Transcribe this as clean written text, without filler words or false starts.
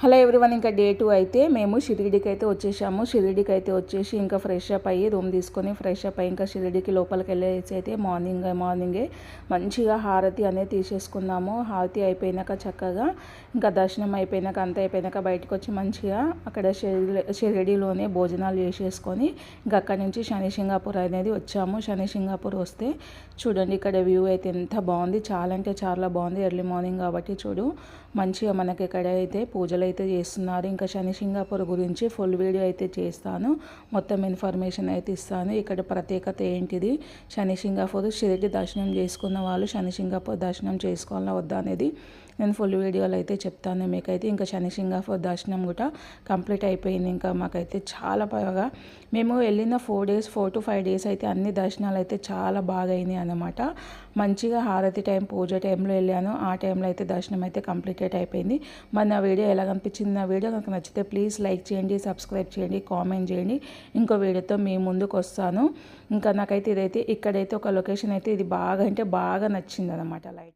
Hello everyone, ఇంకా day 2 అయితే మేము షిరిడీకి అయితే వచ్చేసాము. షిరిడీకి అయితే వచ్చేసి ఇంకా ఫ్రెష్ అప్ అయ్యి రూమ్ తీసుకొని ఫ్రెష్ అప్ అయ్యి ఇంకా షిరిడీకి లోపలికి వెళ్ళేసి అయితే మార్నింగే మంచిగా హారతి అనేది తీసేసుకున్నాము. హారతి అయిపోయినాక చక్కగా ఇంకా దర్శనం అయిపోయినాక అంతా అయిపోయినాక బయటకు వచ్చి మంచిగా అక్కడ షిరిడీలోనే భోజనాలు చేసేసుకొని ఇంకా అక్కడి నుంచి శని సింగాపూర్ అనేది వచ్చాము. శని సింగాపూర్ వస్తే చూడండి ఇక్కడ వ్యూ అయితే ఎంత బాగుంది, చాలా అంటే చాలా బాగుంది. ఎర్లీ మార్నింగ్ కాబట్టి చూడు మంచిగా మనకి ఇక్కడ అయితే పూజలు అయితే చేస్తున్నారు. ఇంకా శని సింగాపూర్ గురించి ఫుల్ వీడియో అయితే చేస్తాను, మొత్తం ఇన్ఫర్మేషన్ అయితే ఇస్తాను. ఇక్కడ ప్రత్యేకత ఏంటిది, శని సింగాపూర్ షిరిడి దర్శనం చేసుకున్న వాళ్ళు శని సింగాపూర్ దర్శనం చేసుకోవాలా వద్దా అనేది నేను ఫుల్ వీడియోలో అయితే చెప్తాను మీకైతే. ఇంకా శని సింగాపూర్ దర్శనం కూడా కంప్లీట్ అయిపోయింది. ఇంకా మాకైతే చాలా బాగా మేము వెళ్ళిన 4 to 5 days అయితే అన్ని దర్శనాలు అయితే చాలా బాగా అయినాయి అన్నమాట. మంచిగా హారతి టైం పూజ టైంలో వెళ్ళాను, ఆ టైంలో అయితే దర్శనం అయితే కంప్లీటెడ్ అయిపోయింది. మరి నా వీడియో ఎలా అనిపించింది, నా వీడియో నాకు నచ్చితే ప్లీజ్ లైక్ చేయండి, సబ్స్క్రైబ్ చేయండి, కామెంట్ చేయండి. ఇంకో వీడియోతో మీ ముందుకు వస్తాను. ఇంకా నాకైతే ఇక్కడైతే ఒక లొకేషన్ అయితే ఇది బాగా అంటే బాగా నచ్చింది అనమాట. లైట్